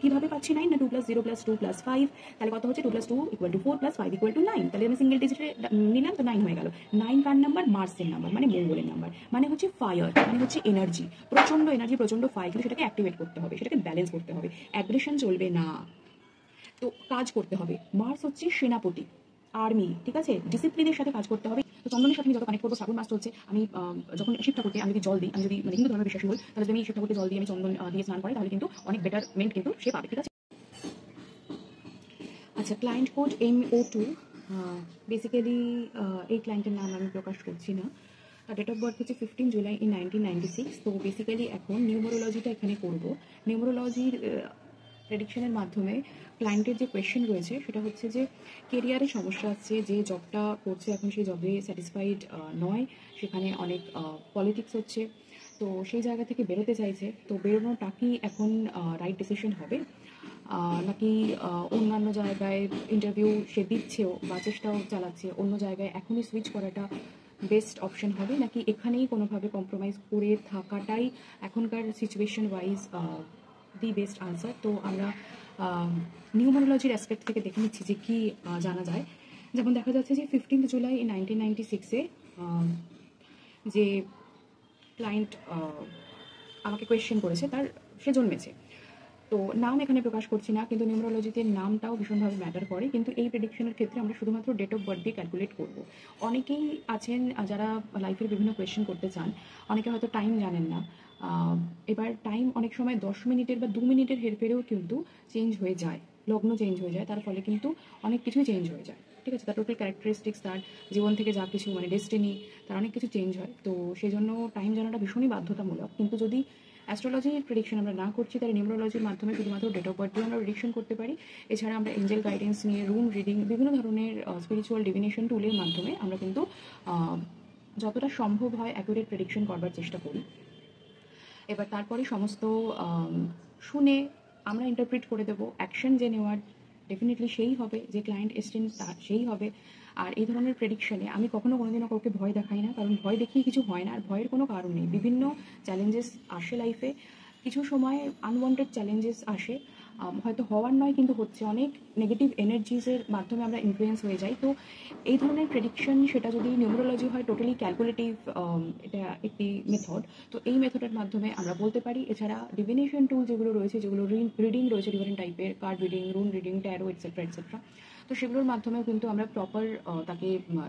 কীভাবে পাচ্ছি 9 না 2 + 0 + 2 + 5, তাহলে কত হচ্ছে 2 + 2 = 4 + 5 = 9। তাহলে আমি সিঙ্গেল ডিজিটে নিলাম, তো 9 হয়ে গেল। 9 কার নাম্বার? মার্সের নাম্বার, মানে মঙ্গলের নাম্বার, মানে হচ্ছে ফায়ার, মানে হচ্ছে এনার্জি, প্রচণ্ড এনার্জি, প্রচণ্ড ফায়ার। কিন্তু সেটাকে অ্যাক্টিভেট করতে হবে, সেটাকে ব্যালেন্স করতে হবে, অ্যাগ্রেশন চলবে না, তো কাজ করতে হবে। মার্স হচ্ছে সেনাপতি, আর্মি, ঠিক আছে, ডিসিপ্লিনের সাথে কাজ করতে হবে। তো চন্দনের সাথে আমি যত কানেক্ট করবো, শ্রাবণ মাস চলছে, আমি যখন শিব ঠাকুরকে আমি যদি জল দিই, আমি যদি মানে হিন্দু ধর্মের বিশ্বাসী হই, তাহলে যদি আমি শিব ঠাকুরকে জল দিয়ে আমি চন্দন দিয়ে স্নান করি, তাহলে কিন্তু অনেক বেটারমেন্ট কিন্তু সে পাবে, ঠিক আছে। আচ্ছা, ক্লায়েন্ট কোড MO2, বেসিক্যালি এই ক্লায়েন্টের নাম আমি প্রকাশ করছি না। ডেট অফ বার্থ হচ্ছে 15 জুলাই 1996। তো বেসিক্যালি এখন নিউমারোলজিটা এখানে করব। নিউমারোলজির প্রেডিকশনের মাধ্যমে ক্লায়েন্টের যে কোয়েশ্চেন রয়েছে সেটা হচ্ছে যে কেরিয়ারে সমস্যা আছে, যে জবটা করছে এখন সেই জবে স্যাটিসফাইড নয়, সেখানে অনেক পলিটিক্স হচ্ছে, তো সেই জায়গা থেকে বেরোতে চাইছে। তো বেরোনোটা কি এখন রাইট ডিসিশন হবে, নাকি অন্যান্য জায়গায় ইন্টারভিউ সে দিচ্ছেও বা চেষ্টাও চালাচ্ছে, অন্য জায়গায় এখনই সুইচ করাটা বেস্ট অপশন হবে, নাকি এখানেই কোনোভাবে কম্প্রোমাইজ করে থাকাটাই এখনকার situation wise the best answer. তো আমরা নিউমারোলজির অ্যাসপেক্ট থেকে দেখে নিচ্ছি যে কী জানা যায়। যেমন দেখা যাচ্ছে যে 15 জুলাই 1996-এ যে ক্লায়েন্ট আমাকে কোয়েশ্চেন করেছে, তার সে জন্মেছে। তো নাম এখানে প্রকাশ করছি না, কিন্তু নিউমারোলজিতে নামটাও ভীষণভাবে ম্যাটার করে। কিন্তু এই প্রেডিকশনের ক্ষেত্রে আমরা শুধুমাত্র ডেট অফ বার্থ দিয়ে ক্যালকুলেট করব। অনেকেই আছেন যারা লাইফের বিভিন্ন কোয়েশ্চেন করতে চান, অনেকে হয়তো টাইম জানেন না। এবার টাইম অনেক সময় 10 মিনিটের বা 2 মিনিটের হেরফেরেও কিন্তু চেঞ্জ হয়ে যায়, লগ্ন চেঞ্জ হয়ে যায়, তার ফলে কিন্তু অনেক কিছুই চেঞ্জ হয়ে যায়, ঠিক আছে। তার টোটাল ক্যারেক্টারিস্টিক্স, তার জীবন থেকে যা কিছু মানে ডেস্টিনি, তার অনেক কিছু চেঞ্জ হয়। তো সেই জন্য টাইম জানাটা ভীষণই বাধ্যতামূলক। কিন্তু যদি অ্যাস্ট্রোলজির প্রেডিকশন আমরা না করছি, তাহলে নিউমারোলজির মাধ্যমে শুধুমাত্র ডেট অফ বার্থ দিয়ে আমরা প্রেডিকশন করতে পারি। এছাড়া আমরা এঞ্জেল গাইডেন্স নিয়ে, রুম রিডিং, বিভিন্ন ধরনের স্পিরিচুয়াল ডিভিনেশন টুলের মাধ্যমে আমরা কিন্তু যতটা সম্ভব হয় অ্যাকুরেট প্রেডিকশন করবার চেষ্টা করি। এবার তারপরে সমস্ত শুনে আমরা ইন্টারপ্রিট করে দেবো। অ্যাকশন যে নেওয়ার ডেফিনেটলি সেই হবে, যে ক্লায়েন্ট এসছেন তার সেই হবে। আর এই ধরনের প্রেডিকশনে আমি কখনো কোনোদিনও কাউকে ভয় দেখাই না, কারণ ভয় দেখিয়ে কিছু হয় না, আর ভয়ের কোনো কারণ নেই। বিভিন্ন চ্যালেঞ্জেস আসে লাইফে, কিছু সময় আনওয়ান্টেড চ্যালেঞ্জেস আসে, হয়তো হওয়ার নয় কিন্তু হচ্ছে, অনেক নেগেটিভ এনার্জিসের মাধ্যমে আমরা ইনফ্লুয়েন্স হয়ে যাই। তো এই ধরনের প্রেডিকশন, সেটা যদি নিউমারোলজি হয়, টোটালি ক্যালকুলেটিভ, এটা একটি মেথড। তো এই মেথডের মাধ্যমে আমরা বলতে পারি। এছাড়া ডিভিনেশন টুল যেগুলো রয়েছে, যেগুলো রিডিং রয়েছে ডিফারেন্ট টাইপের, card reading, rune reading, tarot, etcetera etcetera, তো সেগুলোর মাধ্যমেও কিন্তু আমরা প্রপার তাকে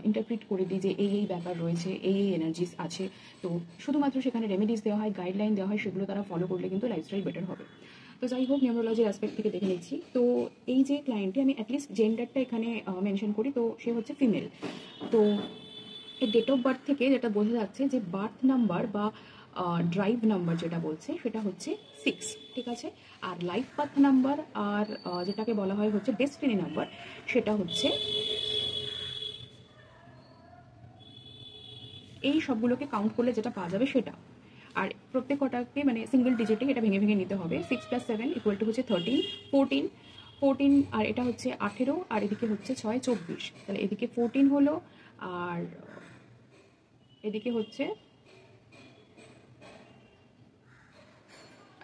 ইন্টারপ্রিট করে দিই যে এই ব্যাপার রয়েছে, এই এনার্জিস আছে। তো শুধুমাত্র সেখানে রেমেডিস দেওয়া হয়, গাইডলাইন দেওয়া হয়, সেগুলো তারা ফলো করলে কিন্তু লাইফস্টাইল বেটার হবে। তো যাই হোক, নিউমারোলজির অ্যাসপেক্ট থেকে দেখে নিচ্ছি। তো এই যে ক্লায়েন্টটি, আমি অ্যাটলিস্ট জেন্ডারটা এখানে মেনশন করি, তো সে হচ্ছে ফিমেল। তো এই ডেট অফ বার্থ থেকে যেটা বোঝা যাচ্ছে যে বার্থ নাম্বার বা ড্রাইভ নাম্বার যেটা বলছে সেটা হচ্ছে 6, ঠিক আছে। আর লাইফ পাথ নাম্বার আর যেটাকে বলা হয় হচ্ছে ডেস্টিনি নাম্বার, সেটা হচ্ছে, এই সবগুলোকে কাউন্ট করলে যেটা পাওয়া যাবে সেটা। আর প্রত্যেক কটাকে মানে সিঙ্গেল ডিজিটে এটা ভেঙে ভেঙে নিতে হবে। 6 + 7 = হচ্ছে 13, 14, আর এটা হচ্ছে 18, আর এদিকে হচ্ছে 6, 24। তাহলে এদিকে 14 হলো, আর এদিকে হচ্ছে,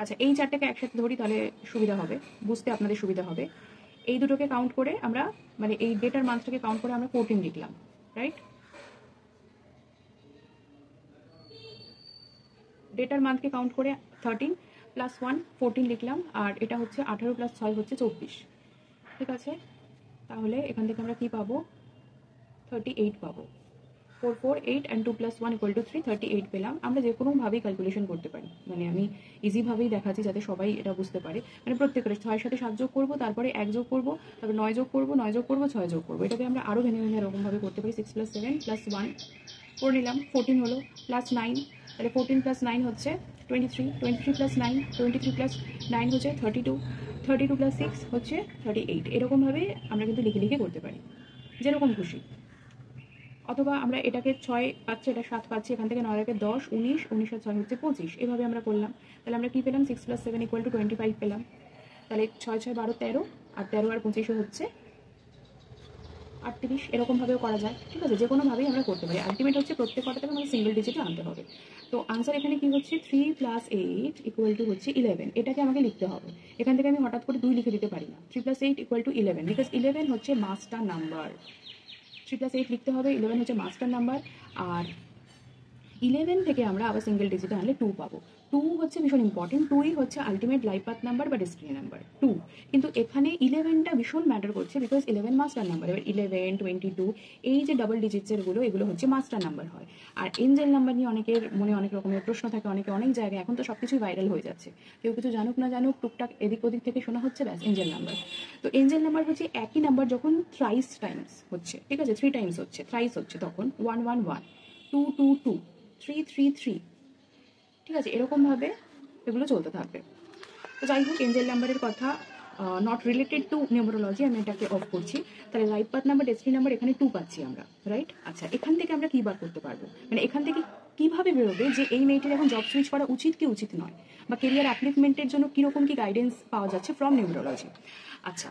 আচ্ছা এই চারটাকে একসাথে ধরি তাহলে সুবিধা হবে, বুঝতে আপনাদের সুবিধা হবে। এই দুটোকে কাউন্ট করে আমরা, মানে এই ডেটার মান্থটাকে কাউন্ট করে আমরা 14 লিখলাম, রাইট। ডেটার মান্থকে কাউন্ট করে 13 + 1 14 লিখলাম, আর এটা হচ্ছে 18 + 6 হচ্ছে 24, ঠিক আছে। তাহলে এখান থেকে আমরা কি পাবো, 38 পাবো। 4, 4, 8 and 2 + 1 = 3, 38 পেলাম। আমরা যে কোনোভাবেই ক্যালকুলেশন করতে পারি, মানে আমি ইজিভাবেই দেখাচ্ছি যাতে সবাই এটা বুঝতে পারে। মানে প্রত্যেকের 6-এর সাথে 7 যোগ করবো, তারপরে 1 যোগ করবো, তারপরে 9 যোগ করবো, 9 যোগ করবো, 6 যোগ করবো। এটাকে আমরা আরও ভেঙে ভেঙে এরকমভাবে করতে পারি। 6 + 7 + 1 করে নিলাম, 14 হলো, +9, তাহলে 14 + 9 হচ্ছে 23, 23 + 9, 23 + 9 হচ্ছে 32, 32 + 6 হচ্ছে 38। এরকমভাবে আমরা কিন্তু লিখে লিখে করতে পারি, যেরকম খুশি। অথবা আমরা এটাকে 6 পাচ্ছি, এটা 7 পাচ্ছি, এখান থেকে 9 একে 10, 19, 19 আর 6 হচ্ছে 25, এভাবে আমরা করলাম। তাহলে আমরা কি পেলাম, 6 + 7 = 25 পেলাম। তাহলে 6, 6, 12, 13, আর 13 আর 25 হচ্ছে 38 এরকমভাবেও করা যায়, ঠিক আছে, যে কোনোভাবেই আমরা করতে পারি। আলটিমেট হচ্ছে প্রত্যেক কটাকে আমাদের সিঙ্গেল ডিজিটে আনতে হবে। তো আনসার এখানে কি হচ্ছে, 3 + 8 = হচ্ছে 11, এটাকে আমাকে লিখতে হবে। এখান থেকে আমি হঠাৎ করে 2 লিখে দিতে পারি না। 3 + 8 = 11, বিকজ 11 হচ্ছে মাস্টার নাম্বার। 3 + 8 লিখতে হবে, 11 হচ্ছে মাস্টার নাম্বার। আর 11 থেকে আমরা আবার সিঙ্গেল ডিজিটে আনলে 2 পাবো। 2 হচ্ছে ভীষণ ইম্পর্টেন্ট, 2ই হচ্ছে আলটিমেট লাইফ পাথ নাম্বার বা ডেস্টিনি নাম্বার 2। কিন্তু এখানে 11টা ভীষণ ম্যাটার করছে, বিকজ 11 মাস্টার নাম্বার। এবার 11, 22 এই যে ডাবল ডিজিটসেরগুলো, এগুলো হচ্ছে মাস্টার নাম্বার হয়। আর এঞ্জেল নাম্বার নিয়ে অনেকের মনে অনেক রকমের প্রশ্ন থাকে, অনেকে অনেক জায়গায়, এখন তো সব কিছুই ভাইরাল হয়ে যাচ্ছে, কেউ কিছু জানুক না জানুক টুকটাক এদিক ওদিক থেকে শোনা হচ্ছে, ব্যাস এঞ্জেল নাম্বার। তো এঞ্জেল নাম্বার হচ্ছে একই নাম্বার যখন থ্রাইস টাইমস হচ্ছে, ঠিক আছে, 3 টাইমস হচ্ছে, থ্রাইস হচ্ছে, তখন 1 1 1, 2 2 2, 3 3 3, ঠিক আছে, এরকমভাবে এগুলো চলতে থাকবে। তো যাই হোক, এঞ্জেল নাম্বারের কথা নট রিলেটেড টু নিউমারোলজি, আমি এটাকে অফ করছি। তাহলে life path number, destiny number এখানে 2 পাচ্ছি আমরা, রাইট? আচ্ছা, এখান থেকে আমরা কী বার করতে পারবো, মানে এখান থেকে কীভাবে বেরোবে যে এই মেয়েটির এখন জব সুইচ করা উচিত কি উচিত নয়, বা কেরিয়ার আপলিফমেন্টের জন্য কীরকম কি গাইডেন্স পাওয়া যাচ্ছে ফ্রম নিউমারোলজি। আচ্ছা,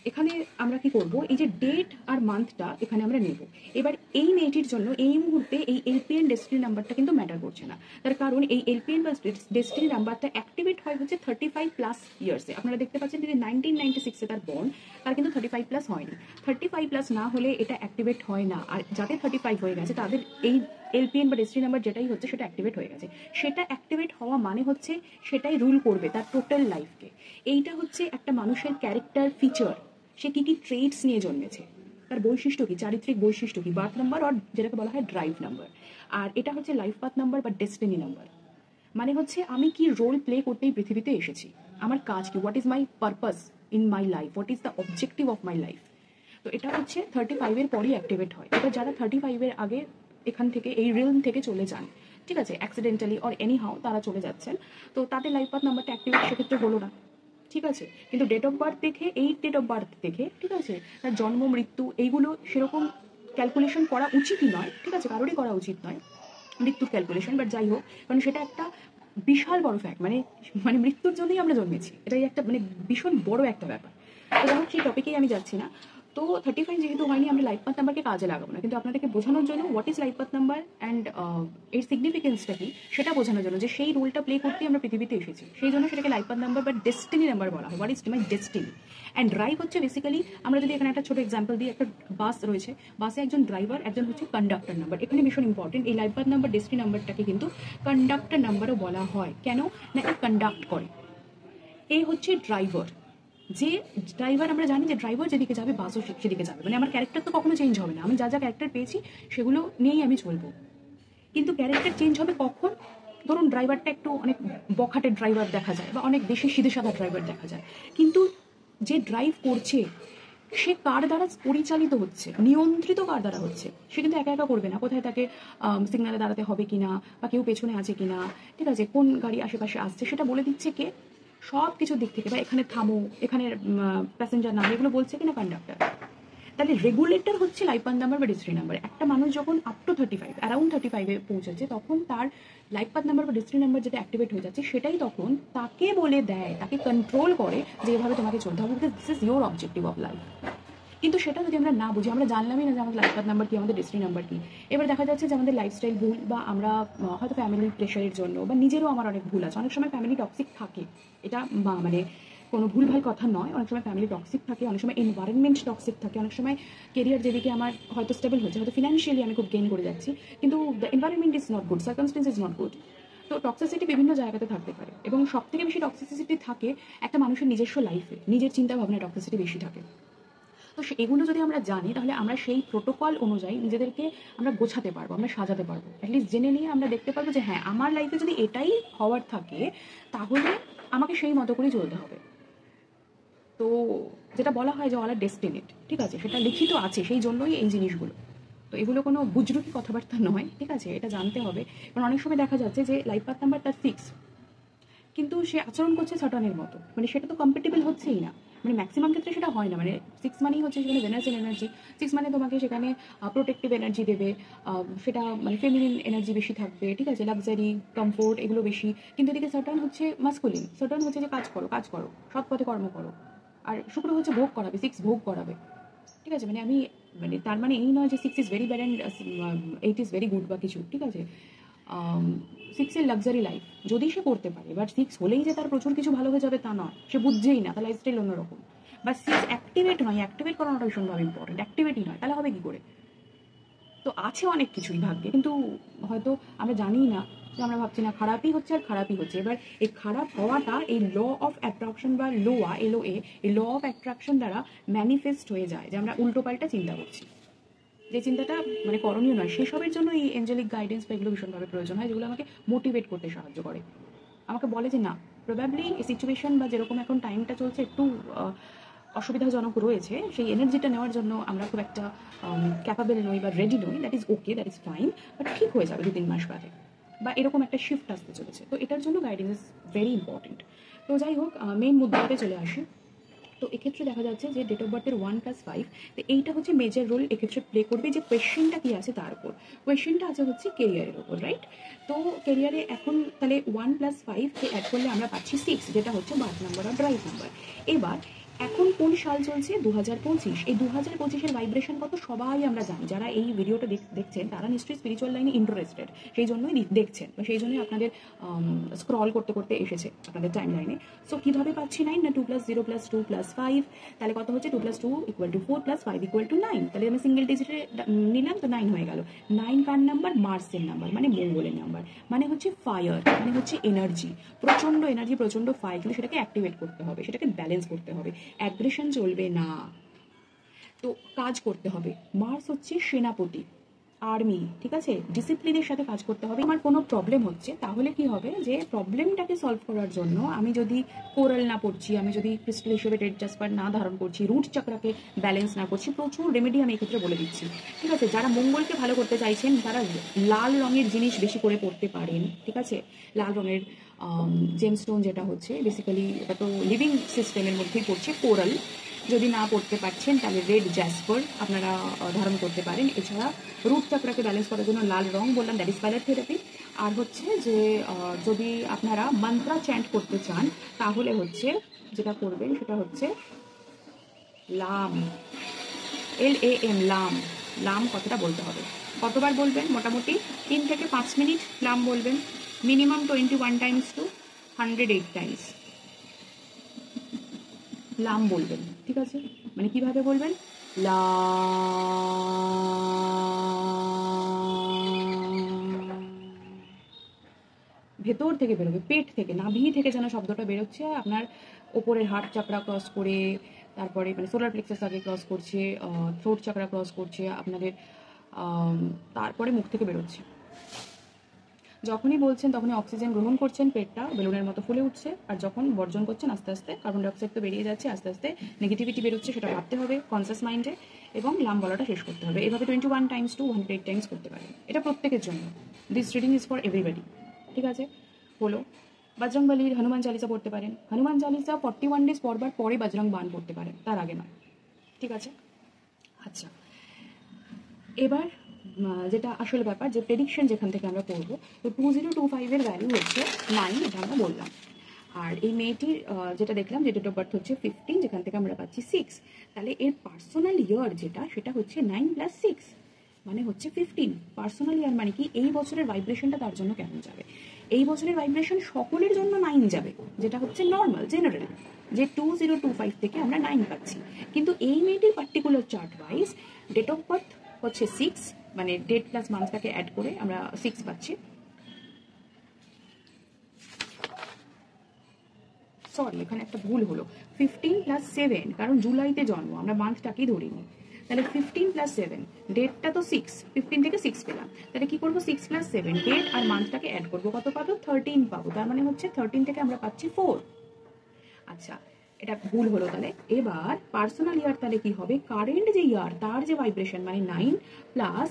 এখানে আমরা কি করব, এই যে ডেট আর মান্থটা এখানে আমরা নেব। এবার এই মেয়েটির জন্য এই মুহূর্তে এই এলপিএন ডেস্টিনি নাম্বারটা কিন্তু ম্যাটার করছে না, তার কারণ এই এলপিএন বা ডেস্টিনি নাম্বারটা অ্যাক্টিভেট হয় হচ্ছে 35+ ইয়ার্সে। আপনারা দেখতে পাচ্ছেন যে 1996-এ তার বর্ন, তার কিন্তু 35+ হয়নি। 35+ না হলে এটা অ্যাক্টিভেট হয় না। আর যাদের 35 হয়ে গেছে তাদের এই এলপিএন বা ডেস্টিনি নাম্বার যেটাই হচ্ছে সেটা অ্যাক্টিভেট হয়ে গেছে। সেটা অ্যাক্টিভেট হওয়া মানে হচ্ছে সেটাই রুল করবে তার টোটাল লাইফকে। এইটা হচ্ছে একটা মানুষের ক্যারেক্টার ফিচার, সে কী কী ট্রেটস নিয়ে জন্মেছে, তার বৈশিষ্ট্য কী, চারিত্রিক বৈশিষ্ট্য কী, বার্থ নাম্বার আর যেটাকে বলা হয় ড্রাইভ নাম্বার। আর এটা হচ্ছে লাইফ পাথ নাম্বার বা ডেস্টিনি নাম্বার, মানে হচ্ছে আমি কি রোল প্লে করতেই পৃথিবীতে এসেছি, আমার কাজ কি, what is my purpose in my life, what is the objective of my life. তো এটা হচ্ছে 35-এর পরই অ্যাক্টিভেট হয়। এবার যারা 35-এর আগে এখান থেকে এই রিলম থেকে চলে যান, ঠিক আছে, অ্যাক্সিডেন্টালি অর এনি হাউ তারা চলে যাচ্ছেন, তো তাদের লাইফ পাথ নাম্বারটা অ্যাক্টিভেট সেক্ষেত্রে হলো না, ঠিক আছে। কিন্তু ডেট অফ বার্থ দেখে, এই ডেট অফ বার্থ দেখে, ঠিক আছে, তার জন্ম মৃত্যু এইগুলো সেরকম ক্যালকুলেশন করা উচিতই নয়, ঠিক আছে, কারোরই করা উচিত নয় মৃত্যুর ক্যালকুলেশন, বাট যাই হোক, কারণ সেটা একটা বিশাল বড় ফ্যাক্ট, মানে মানে মৃত্যুর জন্যই আমরা জন্মেছি, এটাই একটা মানে ভীষণ বড় একটা ব্যাপার। তো যাই হোক, সেই টপিকেই আমি যাচ্ছি না। তো 35 যেহেতু হয়নি, আমরা লাইফ পাথ নাম্বারকে কাজে লাগাবো না, কিন্তু আপনাদেরকে বোঝানোর জন্য what is life path number and এর সিগনিফিকেন্সটা কি সেটা বোঝানোর জন্য, যে সেই রোলটা প্লে করতেই আমরা পৃথিবীতে এসেছি, সেই জন্য সেটাকে লাইফ পাথ নাম্বার বা ডেস্টিনি নাম্বার বলা হয়। What is my destiny and drive হচ্ছে বেসিক্যালি, আমরা যদি এখানে একটা ছোট এক্সাম্পল দিই, একটা বাস রয়েছে, বাসে একজন ড্রাইভার, একজন হচ্ছে কন্ডাক্টর নাম্বার। এখানে ভীষণ ইম্পর্টেন্ট, এই লাইফ পাথ নাম্বার ডেস্টিনি নাম্বারটাকে কিন্তু কন্ডাক্টর নাম্বারও বলা হয়। কেন না, এ কন্ডাক্ট করে, এই হচ্ছে ড্রাইভার। যে ড্রাইভার, আমরা জানি যে ড্রাইভার যেদিকে যাবে বাসও সেদিকে যাবে, মানে আমার ক্যারেক্টার তো কখনো চেঞ্জ হবে না, আমি যা যা ক্যারেক্টার পেয়েছি সেগুলো নিয়েই আমি চলবো। কিন্তু ক্যারেক্টার চেঞ্জ হবে কখন, ধরুন ড্রাইভারটা একটু অনেক বখাটের ড্রাইভার দেখা যায়, বা অনেক বেশি সিধে সাদা ড্রাইভার দেখা যায়, কিন্তু যে ড্রাইভ করছে সে কার দ্বারা পরিচালিত হচ্ছে, নিয়ন্ত্রিত কার দ্বারা হচ্ছে, সে কিন্তু একা একা করবে না, কোথায় তাকে সিগনালে দাঁড়াতে হবে কিনা, বা কেউ পেছনে আছে কিনা, ঠিক আছে, কোন গাড়ি আশেপাশে আসছে সেটা বলে দিচ্ছে কে, সব কিছুর দিক থেকে, বা এখানে থামো, এখানে প্যাসেঞ্জার নামে, এগুলো বলছে কিনা কন্ডাক্টর। তাহলে রেগুলেটর হচ্ছে লাইফ পাথ নাম্বার বা ডেস্টিনি নাম্বার। একটা মানুষ যখন আপ টু 35, অ্যারাউন্ড 35-এ পৌঁছেছে, তখন তার লাইফ পাথ নাম্বার বা ডেস্টিনি নাম্বার যেটা অ্যাক্টিভেট হয়ে যাচ্ছে, সেটাই তখন তাকে বলে দেয়, তাকে কন্ট্রোল করে যে এভাবে তোমাকে চলতে হবে, because this is your objective of life. কিন্তু সেটা যদি আমরা না বুঝি, আমরা জানলামই না যে আমাদের লাইফ পাথ নাম্বার কি, আমাদের ডেস্টিনি নাম্বার কি, এবার দেখা যাচ্ছে যে আমাদের লাইফস্টাইল ভুল, বা আমরা হয়তো ফ্যামিলির প্রেশারের জন্য, বা নিজেরও আমার অনেক ভুল আছে, অনেক সময় ফ্যামিলি টক্সিক থাকে, এটা মানে কোনো ভুলভাল কথা নয়, অনেক সময় ফ্যামিলি টক্সিক থাকে, অনেক সময় এনভায়রনমেন্ট টক্সিক থাকে, অনেক সময় কেরিয়ার যেদিকে আমার হয়তো স্টেবল হচ্ছে, হয়তো ফিনান্সিয়ালি আমি খুব গেইন করে যাচ্ছি, কিন্তু the environment is not good, circumstance is not good. তো টক্সিসিটি বিভিন্ন জায়গাতে থাকতে পারে, এবং সব থেকে বেশি টক্সিসিটি থাকে একটা মানুষের নিজস্ব লাইফে, নিজের চিন্তা ভাবনায় টক্সিসিটি বেশি থাকে। তো এগুলো যদি আমরা জানি, তাহলে আমরা সেই প্রোটোকল অনুযায়ী নিজেদেরকে আমরা গোছাতে পারবো, আমরা সাজাতে পারবো, অ্যাটলিস্ট জেনে নিয়ে আমরা দেখতে পারবো যে হ্যাঁ, আমার লাইফে যদি এটাই হওয়ার থাকে তাহলে আমাকে সেই মতো করেই চলতে হবে। তো যেটা বলা হয় যে অল আর ডেস্টিনেড, ঠিক আছে, সেটা লিখিত আছে, সেই জন্যই এই জিনিসগুলো। তো এগুলো কোনো বুজরুকি কথাবার্তা নয়, ঠিক আছে, এটা জানতে হবে। কারণ অনেক সময় দেখা যাচ্ছে যে লাইফ পাথ নাম্বার তার ফিক্স, কিন্তু সে আচরণ করছে সাটানের মতো, মানে সেটা তো কম্পেটেবল হচ্ছেই না, মানে ম্যাক্সিমাম ক্ষেত্রে সেটা হয় না। মানে 6 মানেই হচ্ছে সেখানে ভেনাসের এনার্জি, 6 মানে তোমাকে সেখানে প্রোটেক্টিভ এনার্জি দেবে, সেটা মানে ফেমিনিন এনার্জি বেশি থাকবে, ঠিক আছে, লাক্সারি কমফোর্ট এগুলো বেশি। কিন্তু এদিকে সাটার্ন হচ্ছে মাস্কুলিন, সাটার্ন হচ্ছে যে কাজ করো কাজ করো, সৎ পথে কর্ম করো। আর শুক্র হচ্ছে ভোগ করাবে, 6 ভোগ করাবে, ঠিক আছে, মানে আমি মানে তার মানে এই নয় যে 6 is very bad and 8 is very good বা কিছু, ঠিক আছে। 6-এর লাক্সারি লাইফ যদি সে করতে পারে, বাট 6 হলেই যে তার প্রচুর কিছু ভালো হয়ে যাবে তা নয়, সে বুঝছেই না, তার লাইফস্টাইল অন্যরকম। বা 6 অ্যাক্টিভেট নয়, অ্যাক্টিভেট করানোটা ভীষণভাবে ইম্পর্টেন্ট, অ্যাক্টিভেটই নয়, তাহলে হবে কি করে? তো আছে অনেক কিছুই ভাগ্যে, কিন্তু হয়তো আমরা জানি না, যে আমরা ভাবছি না খারাপই হচ্ছে আর খারাপই হচ্ছে। এবার এই খারাপ হওয়াটা এই ল অফ অ্যাট্রাকশন বা লোয়া LOA, এই ল অফ অ্যাট্রাকশন দ্বারা ম্যানিফেস্ট হয়ে যায়, যে আমরা উল্টোপাল্টা চিন্তা করছি, যে চিন্তাটা মানে করণীয় নয়। সেসবের জন্য এই এঞ্জেলিক গাইডেন্স বা এগুলো ভীষণভাবে প্রয়োজন হয়, যেগুলো আমাকে মোটিভেট করতে সাহায্য করে। আমাকে বলে যে না, প্রবাবলি এই সিচুয়েশন বা যেরকম এখন টাইমটা চলছে একটু অসুবিধাজনক রয়েছে, সেই এনার্জিটা নেওয়ার জন্য আমরা খুব একটা ক্যাপাবেল নই বা রেডি নই। That is okay, that is fine, but ঠিক হয়ে যাবে 2-3 মাস বাদে, বা এরকম একটা শিফট আসতে চলেছে। তো এটার জন্য গাইডেন্স ইজ ভেরি ইম্পর্টেন্ট। তো যাই হোক, মেইন মুদ্রাতে চলে আসি। তো এক্ষেত্রে দেখা যাচ্ছে যে ডেট অফ বার্থের 1+5, তো এইটা হচ্ছে মেজর রোল এক্ষেত্রে প্লে করবে, যে কোয়েশ্চেনটা কী আছে তার উপর। কোয়েশ্চেনটা আছে হচ্ছে কেরিয়ারের ওপর, রাইট? তো কেরিয়ারে এখন তাহলে 1+5কে অ্যাড করলে আমরা পাচ্ছি 6, যেটা হচ্ছে বার্থ নাম্বার আর ড্রাইভ নাম্বার। এবার এখন কোন সাল চলছে? 2025। এই 2025-এর ভাইব্রেশন কত সবাই আমরা জানি, যারা এই ভিডিওটা দেখছেন তারা নিশ্চয়ই স্পিরিচুয়াল লাইনে ইন্টারেস্টেড, সেই জন্যই দেখছেন, বা সেই জন্যই আপনাদের স্ক্রল করতে করতে এসেছে আপনাদের টাইম লাইনে। সো কীভাবে পাচ্ছি 9? না 2+0+2+5, তাহলে কত হচ্ছে? 2+2 = 4 +5 = 9। তাহলে আমি সিঙ্গেল ডিজিটে নিলাম, তো 9 হয়ে গেল। 9 কার নাম্বার? মার্সের নাম্বার, মানে মঙ্গলের নাম্বার, মানে হচ্ছে ফায়ার, মানে হচ্ছে এনার্জি, এনার্জি, প্রচণ্ড ফায়ার। কিন্তু সেটাকে অ্যাক্টিভেট করতে হবে, সেটাকে ব্যালেন্স করতে হবে, অ্যাগ্রেশন চলবে না, তো কাজ করতে হবে। মার্স হচ্ছে সেনাপতি, আর্মি, ঠিক আছে, ডিসিপ্লিনের সাথে কাজ করতে হবে। আমার কোনো প্রবলেম হচ্ছে, তাহলে কি হবে, যে প্রবলেমটাকে সলভ করার জন্য আমি যদি কোরাল না পড়ছি, আমি যদি ক্রিস্টাল হিসেবে রেড জাসপার না ধারণ করছি, রুট চক্রাকে ব্যালেন্স না করছি, প্রচুর রেমেডি আমি এক্ষেত্রে বলে দিচ্ছি, ঠিক আছে। যারা মঙ্গলকে ভালো করতে চাইছেন তারা লাল রঙের জিনিস বেশি করে পড়তে পারেন, ঠিক আছে। লাল রঙের জেমস্টোন যেটা হচ্ছে বেসিক্যালি, এটা তো লিভিং সিস্টেমের মধ্যেই পড়ছে, কোরাল। যদি না পড়তে পারছেন তাহলে রেড জ্যাসপার আপনারা ধারণ করতে পারেন। এছাড়া রুট চক্রাকে ব্যালেন্স করার জন্য লাল রং বললাম, দ্যাট ইজ কালার থেরাপি। আর হচ্ছে যে যদি আপনারা মন্ত্রা চ্যান্ট করতে চান, তাহলে হচ্ছে যেটা করবেন সেটা হচ্ছে লাম, LAM, লাম। লাম কথাটা বলতে হবে। কতবার বলবেন? মোটামুটি 3 থেকে 5 মিনিট লাম বলবেন, মিনিমাম 21 টাইমস টু 108 টাইমস লাম বলবেন, ঠিক আছে। মানে কিভাবে বলবেন? লা, ভেতর থেকে বেরোবে, পেট থেকে, নাভি থেকে যেন শব্দটা বেরোচ্ছে, আপনার ওপরের হার্ট চাকরা ক্রস করে, তারপরে মানে সোলার প্লেক্সাস আগে ক্রস করছে, থ্রোট চাকরা ক্রস করছে আপনাদের, তারপরে মুখ থেকে বেরোচ্ছে। যখনই বলছেন তখনই অক্সিজেন গ্রহণ করছেন, পেটটা বেলুনের মতো ফুলে উঠছে, আর যখন বর্জন করছেন আস্তে আস্তে কার্বন ডাইঅক্সাইড তো বেরিয়ে যাচ্ছে, আস্তে আস্তে নেগেটিভিটি বেরোচ্ছে, সেটা ভাবতে হবে কনসাস মাইন্ডে, এবং লাম বলাটা শেষ করতে হবে। এভাবে 21 টাইমস টু 108 টাইমস করতে পারেন। এটা প্রত্যেকের জন্য, this reading is for everybody, ঠিক আছে। হলো, বজরংবলীর হনুমান চালিসা পড়তে পারেন। হনুমান চালিসা 41 ডেজ পরবার পরে বজরং বান পড়তে পারেন, তার আগে নয়, ঠিক আছে। আচ্ছা, এবার যেটা আসলে ব্যাপার, যে প্রেডিকশন যেখান থেকে আমরা করবো, তো 2025-এর ভ্যালু হচ্ছে 9, এটা আমরা বললাম। আর এই মেয়েটির যেটা দেখলাম যে ডেট অফ বার্থ হচ্ছে 15, যেখান থেকে আমরা পাচ্ছি 6, তাহলে এর পার্সোনাল ইয়ার যেটা, সেটা হচ্ছে 9 + 6, মানে হচ্ছে 15। পার্সোনাল ইয়ার মানে কি? এই বছরের ভাইব্রেশনটা তার জন্য কেমন যাবে? এই বছরের ভাইব্রেশন সকলের জন্য 9 যাবে, যেটা হচ্ছে নর্মাল জেনারেল, যে 2025 থেকে আমরা 9 পাচ্ছি। কিন্তু এই মেয়েটির particular chart wise date of birth হচ্ছে 6, মানে ডেট প্লাস মান্থটাকে অ্যাড করে আমরা 6 পাচ্ছি। সরি, এখানে একটা ভুল হলো, 15 + 7, কারণ জুলাইতে জন্ম, আমরা মান্থটাকেই ধরিনি। তাহলে 15 + 7, ডেটটা তো 6, 15 থেকে 6 পেলাম, তাহলে কি করবো? 6 + 7, ডেট আর মান্থটাকে অ্যাড করবো, কত পাবো? 13 পাবো, তার মানে হচ্ছে 13 থেকে আমরা পাচ্ছি 4। আচ্ছা, এটা ভুল হলো। তাহলে এবার পার্সোনাল ইয়ার তাহলে কি হবে? কারেন্ট যে ইয়ার তার যে ভাইব্রেশন, মানে 9 প্লাস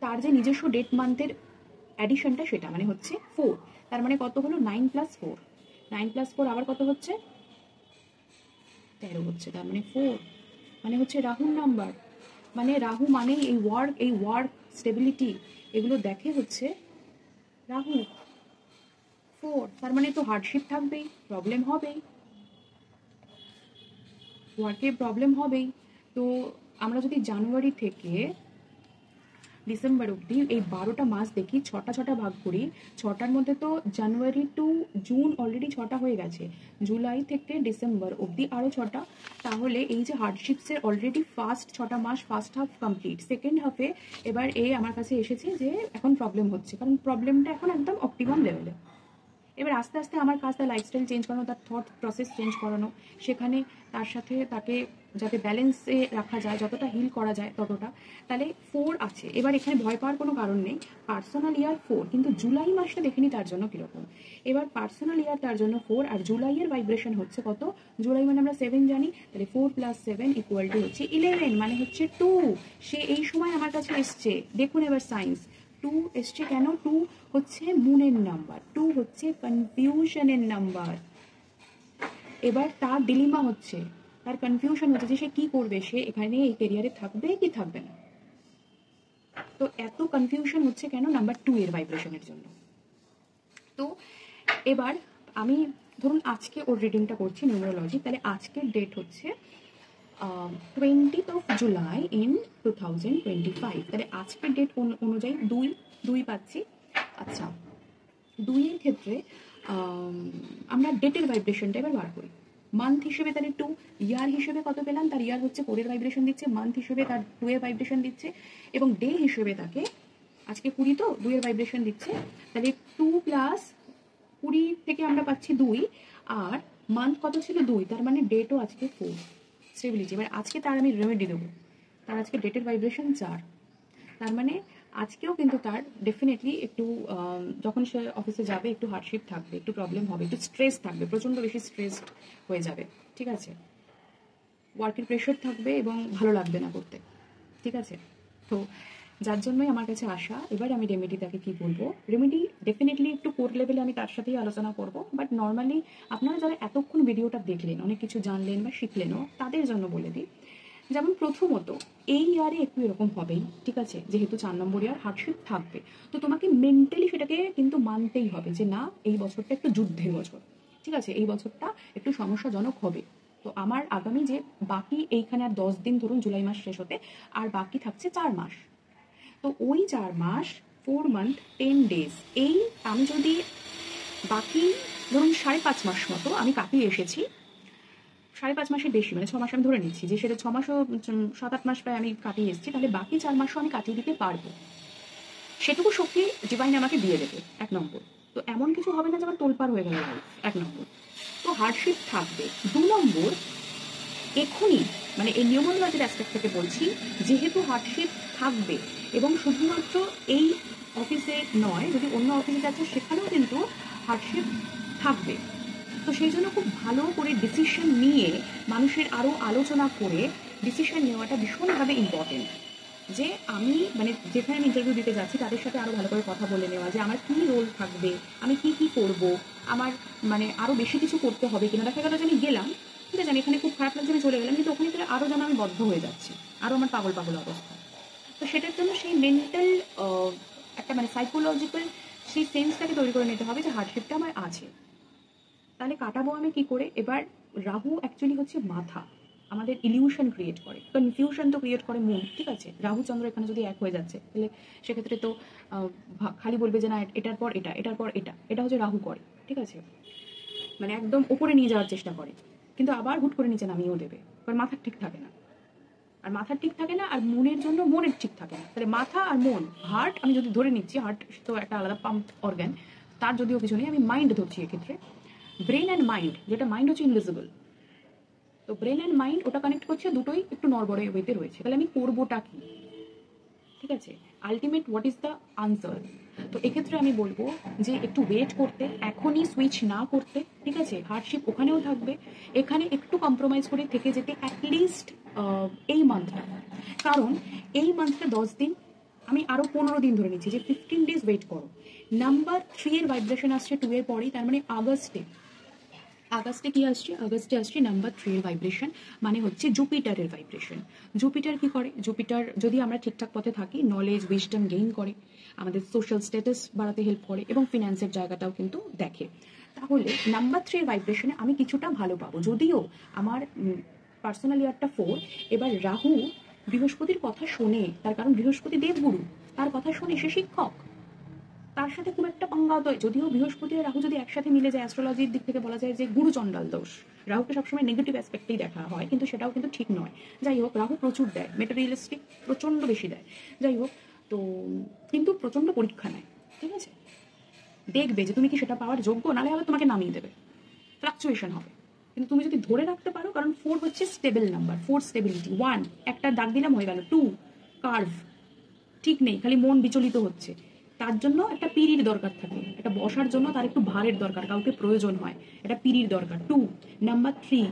তার যে নিজস্ব ডেট মান্থের অ্যাডিশনটা, সেটা মানে হচ্ছে 4। তার মানে কত হলো? 9 + 4, 9 + 4 আবার কত হচ্ছে? 13 হচ্ছে, তার মানে 4, মানে হচ্ছে রাহুর নাম্বার। মানে রাহু মানেই এই ওয়ার্ক স্টেবিলিটি, এগুলো দেখে হচ্ছে রাহু। 4, তার মানে তো হার্ডশিপ থাকবেই, প্রবলেম হবেই। ওয়ার্কে প্রবলেম হবেই। তো আমরা যদি জানুয়ারি থেকে ডিসেম্বর অবধি এই 12টা মাস দেখি, 6টা ভাগ করি, 6টার মধ্যে তো জানুয়ারি টু জুন অলরেডি 6টা হয়ে গেছে, জুলাই থেকে ডিসেম্বর অবধি আরও 6টা। তাহলে এই যে হার্ডশিপসের অলরেডি ফার্স্ট 6টা মাস ফার্স্ট হাফ কমপ্লিট, সেকেন্ড হাফে এবার আমার কাছে এসেছে যে এখন প্রবলেম হচ্ছে, কারণ প্রবলেমটা এখন একদম অপটিমাম লেভেলে। এবার আস্তে আস্তে আমার কাজ তার লাইফস্টাইল চেঞ্জ করানো, তার থট প্রসেস চেঞ্জ করানো, সেখানে তার সাথে তাকে যাতে ব্যালেন্সে রাখা যায়, যতটা হিল করা যায় ততটা। তাহলে 4 আছে, এবার এখানে ভয় পাওয়ার কোনো কারণ নেই। পার্সোনাল ইয়ার 4, কিন্তু জুলাই মাসটা দেখে নি তার জন্য কীরকম। এবার পার্সোনাল ইয়ার তার জন্য 4, আর জুলাইয়ের ভাইব্রেশন হচ্ছে কত? জুলাই মানে আমরা 7 জানি, তাহলে 4 + 7 = হচ্ছে 11, মানে হচ্ছে 2। সে এই সময় আমার কাছে এসছে। দেখুন এবার সায়েন্স 2 এসছে কেন? 2 হচ্ছে মুনের নাম্বার, 2 হচ্ছে কনফিউশনের নাম্বার। এবার তার ডিলিমা হচ্ছে, তার কনফিউশন হচ্ছে যে সে কি করবে, সে এখানে এই ক্যারিয়ারে থাকবে কি থাকবে না। তো এত কনফিউশন হচ্ছে কেন? নাম্বার 2 এর ভাইব্রেশনের জন্য। তো এবার আমি ধরুন আজকে ওর রিডিংটা করছি নিউমেরোলজি, তাহলে আজকের ডেট হচ্ছে 20th জুলাই ইন 2025। তাহলে আজকের ডেট অনুযায়ী 2 পাচ্ছি। আচ্ছা, 2 এর ক্ষেত্রে আমরা ডেটের ভাইব্রেশনটা এবার বার করি। মান্থ হিসেবে তাহলে 2, ইয়ার হিসেবে কত পেলাম? তার ইয়ার হচ্ছে 4 এর ভাইব্রেশন দিচ্ছে, মান্থ হিসেবে তার 2 এর ভাইব্রেশন দিচ্ছে, এবং ডে হিসেবে তাকে আজকে 20 তো 2 এর ভাইব্রেশন দিচ্ছে। তাহলে 2 + 20 থেকে আমরা পাচ্ছি 2, আর মান্থ কত ছিল? 2, তার মানে ডেটও আজকে 4 স্টেবিলিটি। এবার আজকে তার আমি রেমেডি দেবো, তার আজকে ডেটের ভাইব্রেশন 4, তার মানে আজকেও কিন্তু তার ডেফিনেটলি একটু যখন সে অফিসে যাবে একটু হার্ডশিপ থাকবে, একটু প্রবলেম হবে, একটু স্ট্রেস থাকবে, প্রচণ্ড বেশি স্ট্রেসড হয়ে যাবে, ঠিক আছে? ওয়ার্কের প্রেশার থাকবে এবং ভালো লাগবে না করতে, ঠিক আছে? তো যার জন্যই আমার কাছে আসা। এবার আমি রেমেডি তাকে কী বলবো? রেমেডি ডেফিনেটলি একটু কোর লেভেলে আমি তার সাথেই আলোচনা করব, বাট নর্মালি আপনারা যারা এতক্ষণ ভিডিওটা দেখলেন, অনেক কিছু জানলেন বা শিখলেনও, তাদের জন্য বলে দিই। যেমন প্রথমত এই ইয়ারে একটু এরকম হবেই, ঠিক আছে? যেহেতু 4 নম্বর ইয়ার হার্ডশিপ থাকবে, তো তোমাকে মেন্টালি সেটাকে কিন্তু মানতেই হবে যে না, এই বছরটা একটু যুদ্ধের বছর, ঠিক আছে? এই বছরটা একটু সমস্যাজনক হবে। তো আমার আগামী যে বাকি এইখানে আর 10 দিন, ধরুন জুলাই মাস শেষ হতে আর বাকি থাকছে 4 মাস, তো ওই 4 মাস 4 মান্থ 10 ডেজ, এই আমি যদি বাকি ধরুন 5.5 মাস মতো আমি কাটিয়ে এসেছি, 5.5 মাসের বেশি, মানে 6 মাস আমি ধরে নিচ্ছি যে সেটা 6 মাসও 7-8 মাস প্রায় আমি কাটিয়ে এসেছি, তাহলে বাকি 4 মাসও আমি কাটিয়ে দিতে পারবো। সেটুকু শক্তি ডিভাইন আমাকে দিয়ে দেবে, 1 নম্বর। তো এমন কিছু হবে না যে আমার তোলপাড় হয়ে গেল লাইফ, 1 নম্বর। তো হার্ডশিপ থাকবে। 2 নম্বর, এখনই মানে এই নিউমেরোলজির অ্যাসপেক্ট থেকে বলছি, যেহেতু হার্ডশিপ থাকবে এবং শুধুমাত্র এই অফিসে নয়, যদি অন্য অফিসে যাচ্ছে সেখানেও কিন্তু হার্ডশিপ থাকবে। তো সেই জন্য খুব ভালো করে ডিসিশন নিয়ে, মানুষের আরও আলোচনা করে ডিসিশন নেওয়াটা ভীষণভাবে ইম্পর্টেন্ট। যে আমি মানে যেখানে আমি ইন্টারভিউ দিতে যাচ্ছি তাদের সাথে আরও ভালো করে কথা বলে নেওয়া, যে আমার কী রোল থাকবে, আমি কি কি করব, আমার মানে আরও বেশি কিছু করতে হবে কিনা। দেখা গেল যে আমি গেলাম, ঠিক আছে, আমি এখানে খুব খারাপ লাগছে, আমি চলে গেলাম, কিন্তু ওখানে গেলে আরও যেন আমি বদ্ধ হয়ে যাচ্ছি, আরও আমার পাগল পাগল অবস্থা। তো সেটার জন্য সেই মেন্টাল একটা মানে সাইকোলজিক্যাল সেই সেন্সটাকে তৈরি করে নিতে হবে যে হার্ডশিপটা আমার আছে। তাহলে কাটাবো আমি কি করে? এবার রাহু অ্যাকচুয়ালি হচ্ছে মাথা, আমাদের ইলিউশন ক্রিয়েট করে, কনফিউশন তো ক্রিয়েট করে মন, ঠিক আছে? রাহু চন্দ্র এখানে যদি এক হয়ে যাচ্ছে, তাহলে সেক্ষেত্রে তো খালি বলবে যে না এটার পর এটা, এটার পর এটা, এটা হচ্ছে রাহু করে, ঠিক আছে? মানে একদম ওপরে নিয়ে যাওয়ার চেষ্টা করে, কিন্তু আবার হুট করে নিচে নামিয়েও দেবে, কারণ মাথা ঠিক থাকে না। আর মাথা ঠিক থাকে না, আর মনের জন্য মনের ঠিক থাকে না। তাহলে মাথা আর মন, হার্ট আমি যদি ধরে নিচ্ছি, হার্ট তো একটা আলাদা পাম্প অর্গ্যান, তার যদিও কিছু নেই, আমি মাইন্ড ধরছি এক্ষেত্রে। ব্রেন অ্যান্ড মাইন্ড, যেটা মাইন্ড হচ্ছে ইনভিজিবল, তো ব্রেন অ্যান্ড মাইন্ড ওটা কানেক্ট করছে, দুটোই একটু নড়বড়ে ওয়েতে রয়েছে। তাহলে আমি করবোটা কি, ঠিক আছে? Ultimate what is the answer? তো এক্ষেত্রে আমি বলবো যে একটু ওয়েট করতে, এখনই সুইচ না করতে, ঠিক আছে? হার্ডশিপ ওখানেও থাকবে, এখানে একটু কম্প্রোমাইজ করে থেকে যেতে অ্যাটলিস্ট এই মান্থটা, কারণ এই মান্থটা 10 দিন, আমি আরও 15 দিন ধরে নিচ্ছি যে 15 ডেজ ওয়েট করো। নাম্বার 3 এর ভাইব্রেশন আসছে 2 এর পরেই, তার মানে আগস্টে কি আসছে? আগস্টে আসছে নাম্বার 3 এর ভাইব্রেশন, মানে হচ্ছে জুপিটারের ভাইব্রেশন। জুপিটার কি করে? জুপিটার যদি আমরা ঠিকঠাক পথে থাকি, নলেজ উইজডম গেইন করে, আমাদের সোশ্যাল স্ট্যাটাস বাড়াতে হেল্প করে, এবং ফিনান্সের জায়গাটাও কিন্তু দেখে। তাহলে নাম্বার 3 এর ভাইব্রেশনে আমি কিছুটা ভালো পাবো, যদিও আমার পার্সোনাল ইয়ারটা 4। এবার রাহু বৃহস্পতির কথা শোনে, তার কারণ বৃহস্পতি দেবগুরু, তার কথা শোনে, সে শিক্ষক, তার সাথে খুব একটা পাঙ্গা দেয়। যদিও বৃহস্পতি আর রাহু যদি একসাথে মিলে যায়, অ্যাস্ট্রোলজির দিক থেকে বলা যায় যে গুরু চণ্ডাল দোষ। রাহুকে সবসময় নেগেটিভ অ্যাসপেক্টেই দেখা হয়, কিন্তু সেটাও কিন্তু ঠিক নয়। যাই হোক, রাহু প্রচুর দেয়, মেটেরিয়ালিস্টিক প্রচণ্ড বেশি দেয়। যাই হোক, তো কিন্তু প্রচণ্ড পরীক্ষা নেয়, ঠিক আছে? দেখবে যে তুমি কি সেটা পাওয়ার যোগ্য, নাহলে আবার তোমাকে নামিয়ে দেবে, ফ্লাকচুয়েশন হবে। কিন্তু তুমি যদি ধরে রাখতে পারো, কারণ 4 হচ্ছে স্টেবল নাম্বার, 4 স্টেবিলিটি। 1 একটা দাগ দিলাম হয়ে গেল, 2 কার্ভ, ঠিক নেই, খালি মন বিচলিত হচ্ছে। তার জন্য একটা পিরির দরকার থাকে, একটা বসার জন্য তার একটু ভারের দরকার, কাউকে প্রয়োজন হয়, একটা পিরির দরকার। 2 নাম্বার 3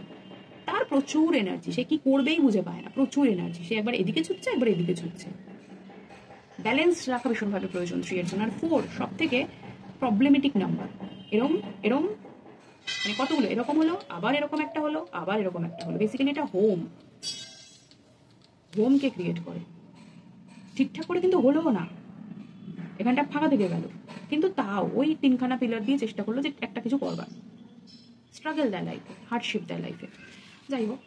তার প্রচুর এনার্জি, সে কি করবেই বুঝে পায় না, প্রচুর এনার্জি, সে একবার এদিকে ছুটছে একবার এদিকে ছুটছে। ব্যালেন্স রাখা ভীষণভাবে প্রয়োজন 3 এর জন্য। আর 4 সব থেকে প্রবলেমেটিক নাম্বার। এরম এরম মানে কতগুলো এরকম হলো, আবার এরকম একটা হলো, আবার এরকম একটা হলো। বেসিক্যালি এটা হোমকে ক্রিয়েট করে। ঠিকঠাক করে কিন্তু হলো না, এখানটা ফাঁকা থেকে গেল, কিন্তু তাও ওই 3খানা পিলার দিয়ে চেষ্টা করলো যে একটা কিছু করবার। স্ট্রাগল দেয় লাইফে, হার্ডশিপ দেয় লাইফে। যাই হোক,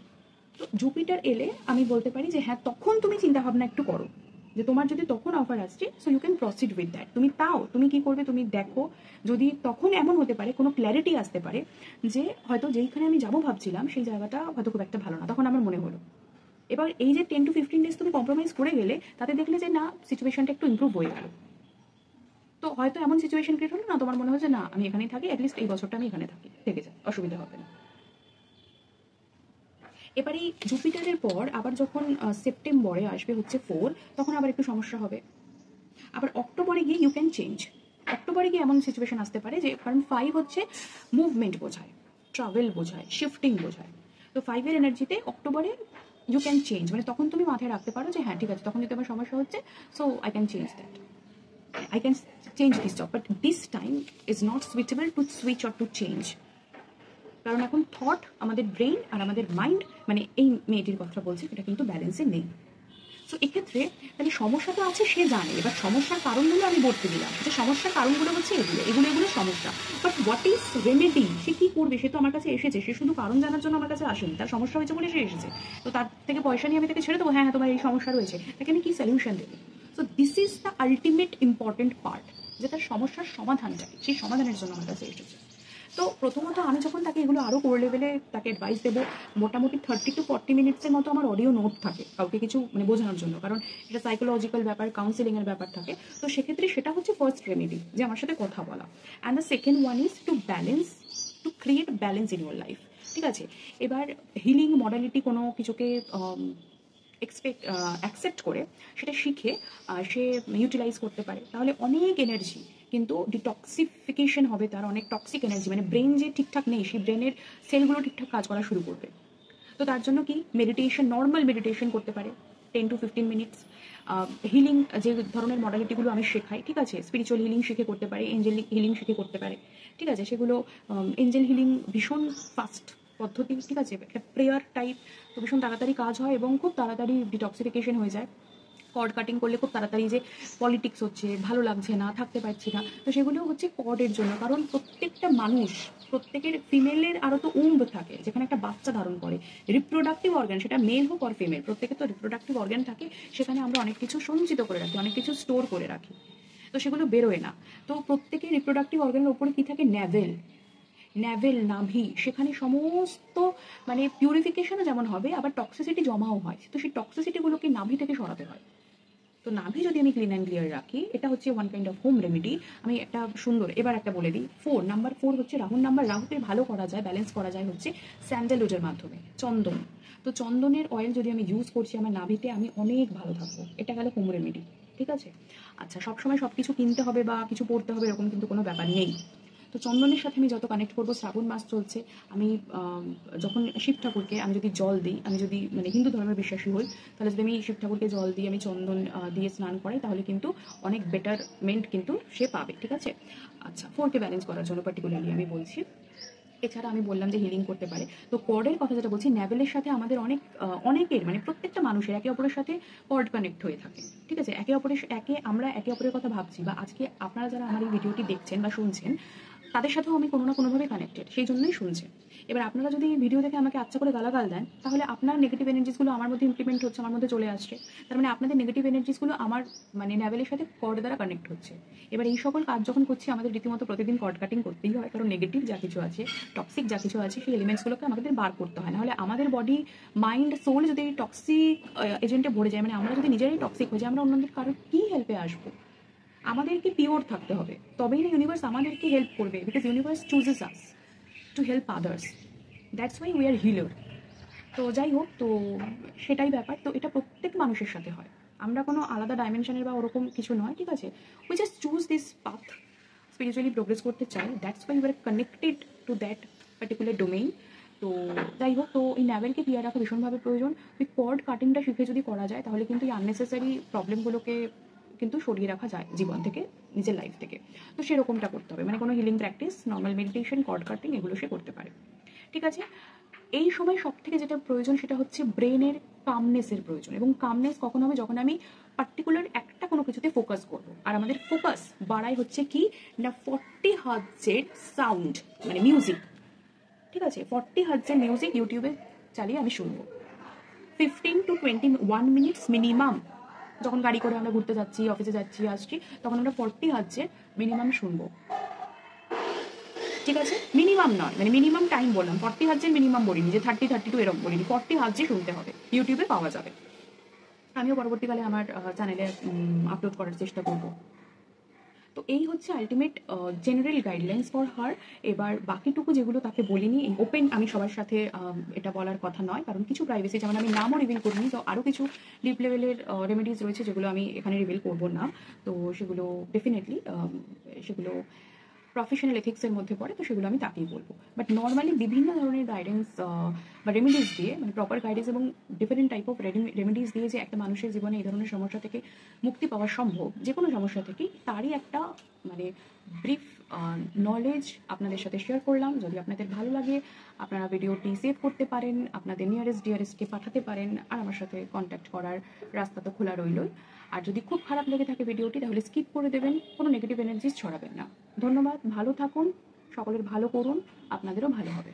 তো জুপিটার এলে আমি বলতে পারি যে হ্যাঁ, তখন তুমি চিন্তা ভাবনা একটু করো যে তোমার যদি তখন অফার আসছে, so you can proceed with that. তুমি কি করবে, তুমি দেখো। যদি তখন এমন হতে পারে, কোনো ক্ল্যারিটি আসতে পারে যে হয়তো যেইখানে আমি যাবো ভাবছিলাম সেই জায়গাটা হয়তো খুব একটা ভালো না, তখন আমার মনে হলো। এবার এই যে 10 to 15 ডেজ তুমি কম্প্রোমাইজ করে গেলে, তাতে দেখলে যে না, সিচুয়েশনটা একটু ইমপ্রুভ হয়ে গেল, তো হয়তো এমন সিচুয়েশন ক্রিয়েট হলো না, তোমার মনে হয় যে না, আমি এখানেই থাকি, অ্যাটলিস্ট এই বছরটা আমি এখানে থাকি, থেকে যায়, অসুবিধা হবে না। এবার এই জুপিটারের পর আবার যখন সেপ্টেম্বরে আসবে হচ্ছে 4, তখন আবার একটু সমস্যা হবে। আবার অক্টোবরে গিয়ে ইউ ক্যান চেঞ্জ। অক্টোবরে গিয়ে এমন সিচুয়েশন আসতে পারে যে, কারণ 5 হচ্ছে মুভমেন্ট বোঝায়, ট্রাভেল বোঝায়, শিফটিং বোঝায়। তো 5-এর এনার্জিতে অক্টোবরে ইউ ক্যান চেঞ্জ, মানে তখন তুমি মাথায় রাখতে পারো যে হ্যাঁ ঠিক আছে, তখন যদি আমার সমস্যা হচ্ছে, so I can change that, I can change this job, but this time is not suitable to switch or to change. কারণ এখন থট, আমাদের ব্রেন আর আমাদের মাইন্ড, মানে এই মেয়েটির কথা বলছি, এটা কিন্তু ব্যালেন্সে নেই। সো এক্ষেত্রে তাহলে সমস্যা তো আছে, সে জানে। এবার সমস্যার কারণগুলো আমি বলতে দিলাম যে সমস্যার কারণগুলো হচ্ছে এগুলো সমস্যা। বাট হোয়াট ইজ রেমেডি, সে কি করবে? সে তো আমার কাছে এসেছে, সে শুধু কারণ জানার জন্য আমার কাছে আসেনি, তার সমস্যা হয়েছে বলে সে এসেছে। তো তার থেকে পয়সা নিয়ে আমি তাকে ছেড়ে দেবো? হ্যাঁ হ্যাঁ, তোমার এই সমস্যা রয়েছে, তাকে আমি কি সলিউশন দেবো? So this is the ultimate important part, যে তার সমস্যার সমাধান চাই, সেই সমাধানের জন্য আমার কাছে এসেছে। তো প্রথমত আমি যখন তাকে এগুলো আরও কোর লেভেলে তাকে অ্যাডভাইস দেবো, মোটামুটি 30 to 40 মিনিটসের মতো আমার অডিও নোট থাকে কাউকে কিছু মানে বোঝানোর জন্য, কারণ এটা সাইকোলজিক্যাল ব্যাপার, কাউন্সিলিংয়ের ব্যাপার থাকে। তো সেক্ষেত্রে সেটা হচ্ছে ফার্স্ট রেমেডি, যে আমার সাথে কথা বলা। And the second one is to create balance in your life. ঠিক আছে, এবার হিলিং মডালিটি কোনো কিছুকে অ্যাকসেপ্ট করে সেটা শিখে সে ইউটিলাইজ করতে পারে, তাহলে অনেক এনার্জি কিন্তু ডিটক্সিফিকেশন হবে, তার অনেক টক্সিক এনার্জি, মানে ব্রেন যে ঠিকঠাক নেই, সেই ব্রেনের সেলগুলো ঠিকঠাক কাজ করা শুরু করবে। তো তার জন্য কি মেডিটেশন, নর্মাল মেডিটেশন করতে পারে 10 to 15 মিনিটস। হিলিং যে ধরনের মডালিটিগুলো আমি শেখাই, ঠিক আছে, স্পিরিচুয়াল হিলিং শিখে করতে পারে, এঞ্জেলিক হিলিং শিখে করতে পারে, ঠিক আছে। সেগুলো এঞ্জেল হিলিং ভীষণ ফাস্ট পদ্ধতি, ঠিক আছে, একটা প্রেয়ার টাইপ, তো ভীষণ তাড়াতাড়ি কাজ হয় এবং খুব তাড়াতাড়ি ডিটক্সিফিকেশন হয়ে যায়। কর্ড কাটিং করলে খুব তাড়াতাড়ি যে পলিটিক্স হচ্ছে, ভালো লাগছে না, থাকতে পারছি না, তো সেগুলো হচ্ছে কর্ডের জন্য। কারণ প্রত্যেকটা মানুষ, প্রত্যেকের ফিমেলের আরও তো উম্ব থাকে, যেখানে একটা বাচ্চা ধারণ করে, রিপ্রোডাক্টিভ অর্গান, সেটা মেল হোক আর ফিমেল, প্রত্যেকের তো রিপ্রোডাক্টিভ অর্গান থাকে, সেখানে আমরা অনেক কিছু সঞ্চিত করে রাখি, অনেক কিছু স্টোর করে রাখি, তো সেগুলো বেরোয় না। তো প্রত্যেকের রিপ্রোডাক্টিভ অর্গানের ওপরে কি থাকে? ন্যাভেল, নাভি, সেখানে সমস্ত মানে পিউরিফিকেশনও যেমন হবে, আবার টক্সিসিটি জমাও হয়, তো সেই টক্সিসিটিগুলোকে নাভি থেকে সরাতে হয়। তো নাভি যদি আমি ক্লিন অ্যান্ড ক্লিয়ার রাখি, এটা হচ্ছে one kind of home remedy. আমি একটা সুন্দর, এবার একটা বলে দিই, নাম্বার 4 হচ্ছে রাহুর নাম্বার। রাহুকে ভালো করা যায়, ব্যালেন্স করা যায় হচ্ছে স্যান্ডেলউডের মাধ্যমে, চন্দন। তো চন্দনের অয়েল যদি আমি ইউজ করছি আমার নাভিতে, আমি অনেক ভালো থাকবো। এটা গেল হোম রেমেডি, ঠিক আছে। আচ্ছা, সবসময় সব কিছু কিনতে হবে বা কিছু পড়তে হবে এরকম কিন্তু কোনো ব্যাপার নেই। তো চন্দনের সাথে আমি যত কানেক্ট করবো, শ্রাবণ মাস চলছে, আমি যখন শিব ঠাকুরকে আমি যদি জল দিই, আমি যদি মানে হিন্দু ধর্মের বিশ্বাসী হই, তাহলে যদি আমি শিব ঠাকুরকে জল দিই, আমি চন্দন দিয়ে স্নান করাই, তাহলে কিন্তু অনেক বেটারমেন্ট কিন্তু সে পাবে, ঠিক আছে। আচ্ছা, 4কে ব্যালেন্স করার জন্য পার্টিকুলারলি আমি বলছি। এছাড়া আমি বললাম যে হিলিং করতে পারে। তো কর্ডের কথা যেটা বলছি, ন্যাভেলের সাথে আমাদের অনেকের মানে প্রত্যেকটা মানুষের একে অপরের সাথে কর্ড কানেক্ট হয়ে থাকে, ঠিক আছে। আমরা একে অপরের কথা ভাবছি, বা আজকে আপনারা যারা আমার এই ভিডিওটি দেখছেন বা শুনছেন, তাদের সাথেও আমি কোনো না কোনোভাবে কানেক্টেড, সেই জন্যই শুনছে। এবার আপনারা যদি ভিডিও দেখে আমাকে আচ্ছা করে গালাগাল দেন, তাহলে আপনার নেগেটিভ এনার্জিসগুলো আমার মধ্যে ইমপ্লিমেন্ট হচ্ছে, আমার মধ্যে চলে আসছে। তার মানে আপনাদের নেগেটিভ এনার্জিসগুলো আমার মানে ন্যাভেলের সাথে কর্ড দ্বারা কানেক্ট হচ্ছে। এবার এই সকল কাজ যখন করছি, আমাদের রীতিমতো প্রতিদিন কর্ড কাটিং করতেই হয়, কারণ নেগেটিভ যা কিছু আছে, টক্সিক যা কিছু আছে, সেই এলিমেন্টসগুলোকে আমাদের বার করতে হয়। নাহলে আমাদের বডি, মাইন্ড, সোল যদি টক্সিক এজেন্টে ভরে যায়, মানে আমরা যদি নিজেরাই টক্সিক হয়ে যাই, আমরা অন্যদের কারোর কী হেল্পে আসবো? আমাদেরকে পিওর থাকতে হবে, তবেই না ইউনিভার্স আমাদেরকে হেল্প করবে, because universe chooses us to help others, that's why we are healer. তো যাই হোক, তো সেটাই ব্যাপার। তো এটা প্রত্যেক মানুষের সাথে হয়, আমরা কোনো আলাদা ডাইমেনশনের বা ওরকম কিছু নয়, ঠিক আছে? We just choose this path, spiritually progress করতে চাই, that's why we are connected to that particular domain. তো যাই হোক, তো এই ন্যাভেলকে ক্লিয়ার রাখা ভীষণভাবে প্রয়োজন। ওই কর্ড কাটিংটা শিখে যদি করা যায়, তাহলে কিন্তু এই আননেসেসারি প্রবলেমগুলোকে কিন্তু সরিয়ে রাখা যায় জীবন থেকে, নিজের লাইফ থেকে। তো সেরকমটা করতে হবে, মানে কোনো healing practice, normal meditation, cord cutting, এগুলো সে করতে পারে, ঠিক আছে? এই সময় সব থেকে যেটা প্রয়োজন সেটা হচ্ছে ব্রেনের কামনেসের প্রয়োজন। এবং কামনেস কখন হবে? যখন আমি পার্টিকুলার একটা কোনো কিছুতে ফোকাস করবো। আর আমাদের ফোকাস বাড়ায় হচ্ছে কি না 40 হার্টজের সাউন্ড, মানে মিউজিক, ঠিক আছে? 40 হার্টজের মিউজিক ইউটিউবে চালিয়ে আমি শুনবো 15 to 21 মিনিটস মিনিমাম। যখন গাড়ি করে আমরা ঘুরতে যাচ্ছি, অফিসে যাচ্ছি, আসছি, তখন আমরা 40 হার্টজের মিনিমাম শুনবো, ঠিক আছে? মিনিমাম নয়, মানে মিনিমাম টাইম বললাম, 40 হার্টজের মিনিমাম বলিনি যে 30-32 এরকম বলিনি, 40 হার্টজে শুনতে হবে, ইউটিউবে পাওয়া যাবে। আমিও পরবর্তীকালে আমার চ্যানেলে আপলোড করার চেষ্টা করব। তো এই হচ্ছে ultimate general guidelines for her. এবার বাকিটুকু যেগুলো তাকে বলিনি, এই ওপেন আমি সবার সাথে এটা বলার কথা নয়, কারণ কিছু প্রাইভেসি, যেমন আমি নামও রিভিল করিনি, তো আরও কিছু ডিপ লেভেলের রেমেডিজ রয়েছে যেগুলো আমি এখানে রিভিল করব না। তো সেগুলো ডেফিনেটলি সেগুলো প্রফেশনাল এথিক্সের মধ্যে পড়ে, তো সেগুলো আমি তাকেই বলবো। বাট নর্মালি বিভিন্ন ধরনের গাইডেন্স বা রেমেডিস দিয়ে, মানে প্রপার গাইডেন্স এবং ডিফারেন্ট টাইপ অফ রেমেডিস দিয়ে যে একটা মানুষের জীবনে এই ধরনের সমস্যা থেকে মুক্তি পাওয়া সম্ভব, যে কোনো সমস্যা থেকেই, তারই একটা মানে ব্রিফ নলেজ আপনাদের সাথে শেয়ার করলাম। যদি আপনাদের ভালো লাগে, আপনারা ভিডিওটি সেভ করতে পারেন, আপনাদের নিয়ারেস্ট ডিয়ারেস্টকে পাঠাতে পারেন, আর আমার সাথে কন্ট্যাক্ট করার রাস্তা তো খোলা রইলই। আর যদি খুব খারাপ লেগে থাকে ভিডিওটি, তাহলে স্কিপ করে দেবেন, কোনো নেগেটিভ এনার্জিস ছড়াবেন না। ধন্যবাদ, ভালো থাকুন, সকলের ভালো করুন, আপনাদেরও ভালো হবে।